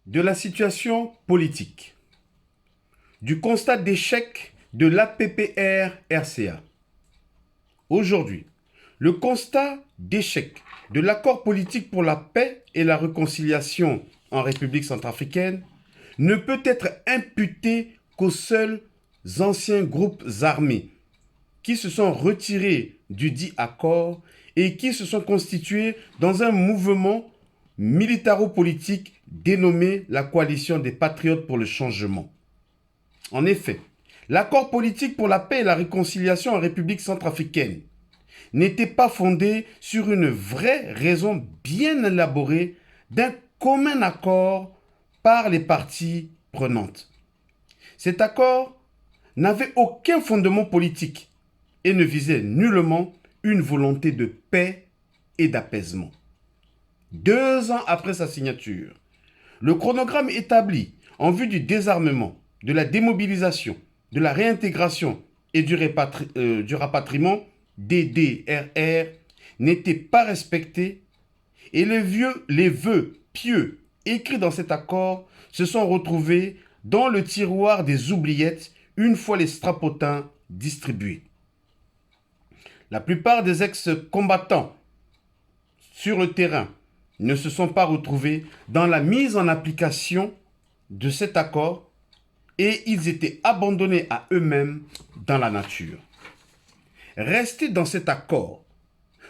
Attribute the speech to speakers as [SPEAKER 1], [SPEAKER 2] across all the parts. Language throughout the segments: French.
[SPEAKER 1] de la situation politique, du constat d'échec de l'APPR-RCA. Aujourd'hui, le constat d'échec de l'accord politique pour la paix et la réconciliation en République centrafricaine ne peut être imputé qu'aux seuls anciens groupes armés qui se sont retirés du dit accord et qui se sont constitués dans un mouvement militaro-politique dénommé la Coalition des Patriotes pour le Changement. En effet, l'accord politique pour la paix et la réconciliation en République centrafricaine n'était pas fondé sur une vraie raison bien élaborée d'un commun accord par les parties prenantes. Cet accord n'avait aucun fondement politique et ne visait nullement une volonté de paix et d'apaisement. 2 ans après sa signature, le chronogramme établi en vue du désarmement, de la démobilisation, de la réintégration et du rapatriement DDRR n'était pas respecté et les vœux pieux écrits dans cet accord se sont retrouvés dans le tiroir des oubliettes une fois les strapotins distribués. La plupart des ex-combattants sur le terrain ne se sont pas retrouvés dans la mise en application de cet accord et ils étaient abandonnés à eux-mêmes dans la nature. Rester dans cet accord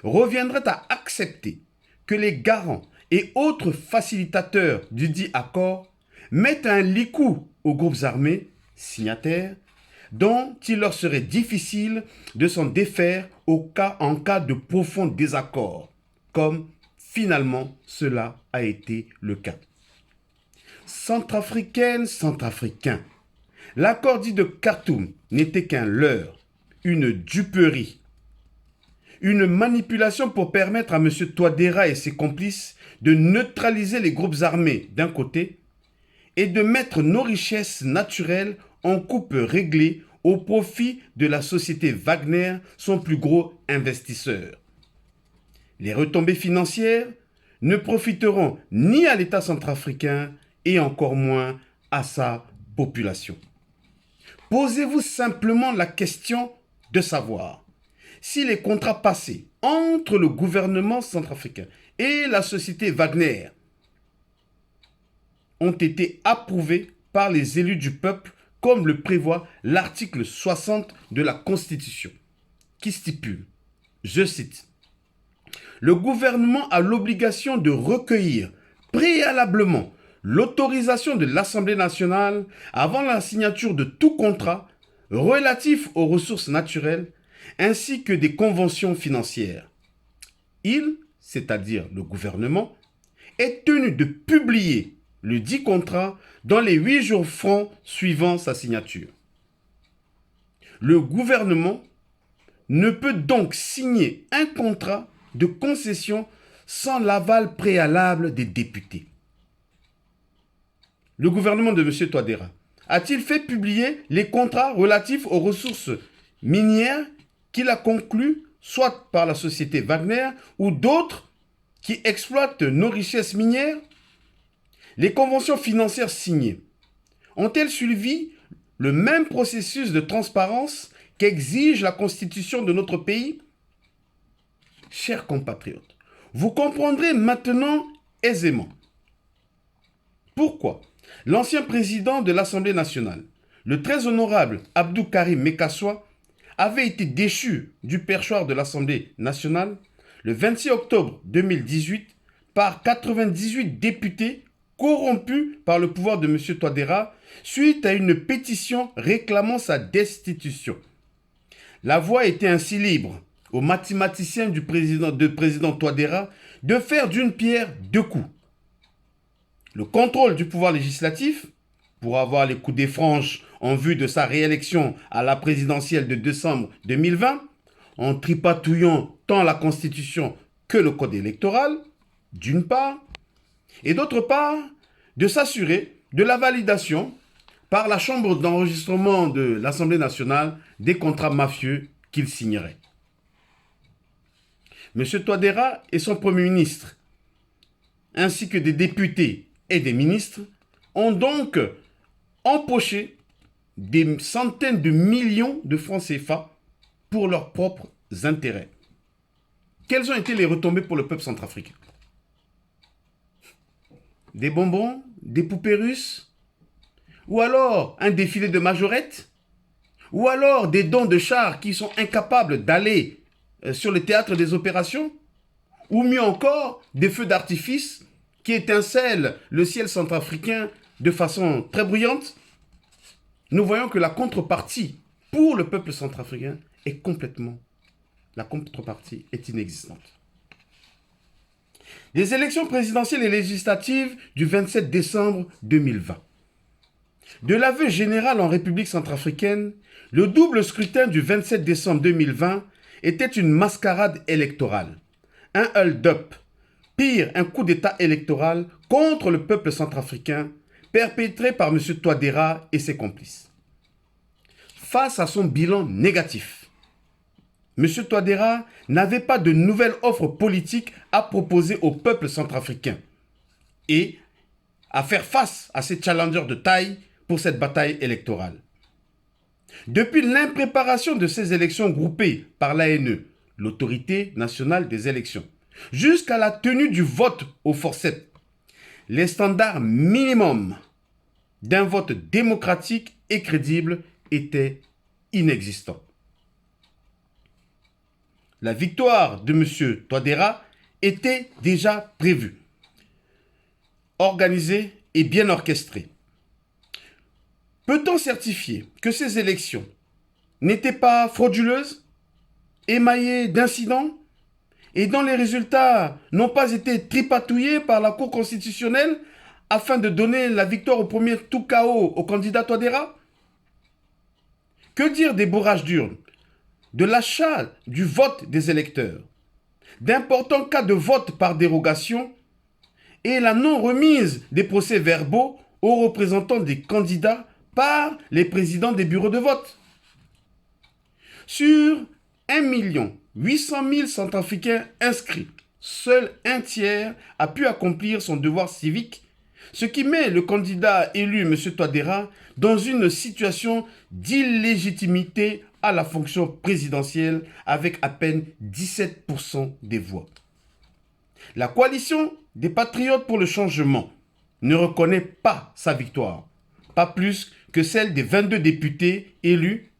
[SPEAKER 1] reviendrait à accepter que les garants et autres facilitateurs du dit accord mettent un licou aux groupes armés signataires dont il leur serait difficile de s'en défaire en cas de profond désaccord, comme finalement cela a été le cas. Centrafricains, l'accord dit de Khartoum n'était qu'un leurre, une duperie, une manipulation pour permettre à M. Touadéra et ses complices de neutraliser les groupes armés d'un côté et de mettre nos richesses naturelles en coupe réglée au profit de la société Wagner, son plus gros investisseur. Les retombées financières ne profiteront ni à l'État centrafricain et encore moins à sa population. Posez-vous simplement la question de savoir si les contrats passés entre le gouvernement centrafricain et la société Wagner ont été approuvés par les élus du peuple comme le prévoit l'article 60 de la Constitution, qui stipule, je cite, « Le gouvernement a l'obligation de recueillir préalablement l'autorisation de l'Assemblée nationale avant la signature de tout contrat relatif aux ressources naturelles ainsi que des conventions financières. Il, c'est-à-dire le gouvernement, est tenu de publier le dit contrat dans les 8 jours francs suivant sa signature. Le gouvernement ne peut donc signer un contrat de concession sans l'aval préalable des députés. Le gouvernement de M. Touadéra a-t-il fait publier les contrats relatifs aux ressources minières qu'il a conclus, soit par la société Wagner ou d'autres qui exploitent nos richesses minières? Les conventions financières signées ont-elles suivi le même processus de transparence qu'exige la Constitution de notre pays? Chers compatriotes, vous comprendrez maintenant aisément pourquoi l'ancien président de l'Assemblée nationale, le très honorable Abdou Karim Mekassoua, avait été déchu du perchoir de l'Assemblée nationale le 26 octobre 2018 par 98 députés corrompus par le pouvoir de M. Touadéra suite à une pétition réclamant sa destitution. La voie était ainsi libre aux mathématiciens du président Touadéra de faire d'une pierre deux coups. Le contrôle du pouvoir législatif, pour avoir les coups des franges en vue de sa réélection à la présidentielle de décembre 2020, en tripatouillant tant la Constitution que le Code électoral, d'une part, et d'autre part, de s'assurer de la validation par la Chambre d'enregistrement de l'Assemblée nationale des contrats mafieux qu'il signerait. M. Touadéra et son Premier ministre, ainsi que des députés et des ministres, ont donc empoché des centaines de millions de francs CFA pour leurs propres intérêts. Quelles ont été les retombées pour le peuple centrafricain? Des bonbons, des poupées russes, ou alors un défilé de majorettes, ou alors des dons de chars qui sont incapables d'aller sur le théâtre des opérations, ou mieux encore des feux d'artifice qui étincellent le ciel centrafricain de façon très bruyante. Nous voyons que la contrepartie pour le peuple centrafricain est inexistante. Les élections présidentielles et législatives du 27 décembre 2020. De l'aveu général en République centrafricaine, le double scrutin du 27 décembre 2020 était une mascarade électorale, un hold-up, pire, un coup d'État électoral contre le peuple centrafricain perpétré par M. Touadéra et ses complices. Face à son bilan négatif, M. Touadéra n'avait pas de nouvelle offre politique à proposer au peuple centrafricain et à faire face à ces challengers de taille pour cette bataille électorale. Depuis l'impréparation de ces élections groupées par l'ANE, l'Autorité nationale des élections, jusqu'à la tenue du vote au forceps, les standards minimums d'un vote démocratique et crédible étaient inexistants. La victoire de M. Touadéra était déjà prévue, organisée et bien orchestrée. Peut-on certifier que ces élections n'étaient pas frauduleuses, émaillées d'incidents, et dont les résultats n'ont pas été tripatouillés par la Cour constitutionnelle afin de donner la victoire au premier tour KO au candidat Touadéra? Que dire des bourrages d'urnes, de l'achat du vote des électeurs, d'importants cas de vote par dérogation et la non-remise des procès-verbaux aux représentants des candidats par les présidents des bureaux de vote? Sur 1 800 000 Centrafricains inscrits, seul un tiers a pu accomplir son devoir civique, ce qui met le candidat élu, M. Touadéra, dans une situation d'illégitimité à la fonction présidentielle avec à peine 17% des voix. La coalition des Patriotes pour le changement ne reconnaît pas sa victoire, pas plus que celle des 22 députés élus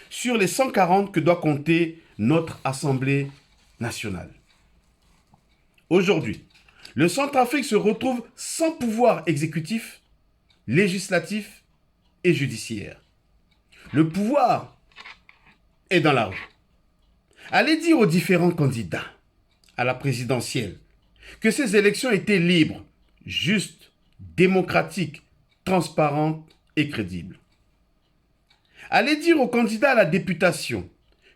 [SPEAKER 1] sur les 140 que doit compter notre Assemblée nationale. Aujourd'hui, le Centrafrique se retrouve sans pouvoir exécutif, législatif et judiciaire. Le pouvoir est dans la rue. Allez dire aux différents candidats à la présidentielle que ces élections étaient libres, justes, démocratiques, transparentes et crédibles. Allez dire aux candidats à la députation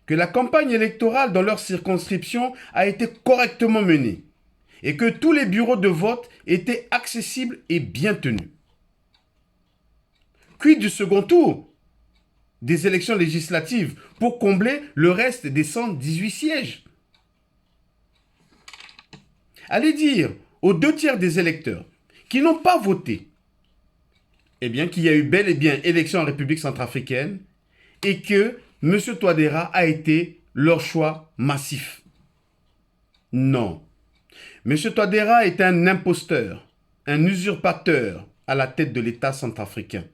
[SPEAKER 1] que la campagne électorale dans leur circonscription a été correctement menée et que tous les bureaux de vote étaient accessibles et bien tenus. Quid du second tour des élections législatives pour combler le reste des 118 sièges? Allez dire aux 2/3 des électeurs qui n'ont pas voté, eh bien qu'il y a eu bel et bien élection en République centrafricaine et que M. Touadéra a été leur choix massif. Non. M. Touadéra est un imposteur, un usurpateur à la tête de l'État centrafricain.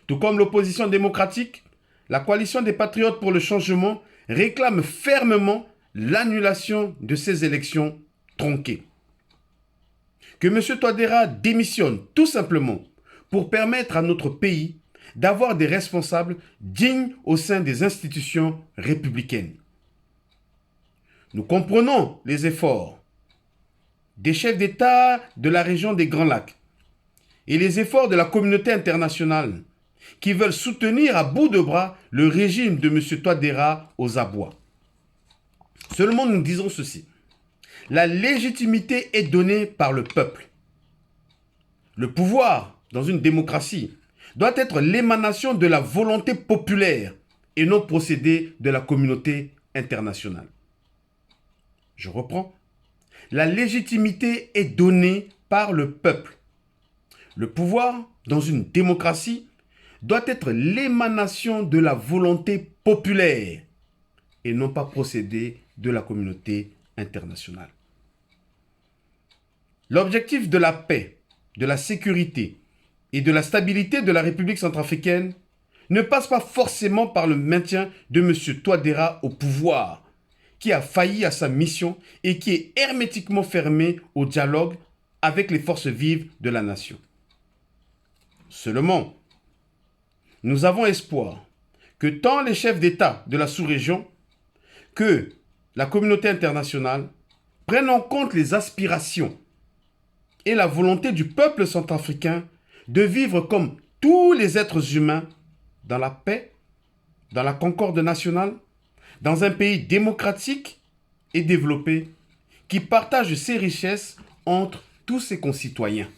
[SPEAKER 1] Tout comme l'opposition démocratique, la coalition des Patriotes pour le changement réclame fermement l'annulation de ces élections tronquées. Que M. Touadéra démissionne tout simplement pour permettre à notre pays d'avoir des responsables dignes au sein des institutions républicaines. Nous comprenons les efforts des chefs d'État de la région des Grands Lacs et les efforts de la communauté internationale qui veulent soutenir à bout de bras le régime de M. Touadéra aux abois. Seulement, nous disons ceci. La légitimité est donnée par le peuple. Le pouvoir, dans une démocratie, doit être l'émanation de la volonté populaire et non procéder de la communauté internationale. Je reprends. La légitimité est donnée par le peuple. Le pouvoir, dans une démocratie, doit être l'émanation de la volonté populaire et non pas procéder de la communauté internationale. L'objectif de la paix, de la sécurité et de la stabilité de la République centrafricaine ne passe pas forcément par le maintien de M. Touadéra au pouvoir, qui a failli à sa mission et qui est hermétiquement fermé au dialogue avec les forces vives de la nation. Seulement, nous avons espoir que tant les chefs d'État de la sous-région que la communauté internationale prennent en compte les aspirations et la volonté du peuple centrafricain de vivre comme tous les êtres humains dans la paix, dans la concorde nationale, dans un pays démocratique et développé qui partage ses richesses entre tous ses concitoyens.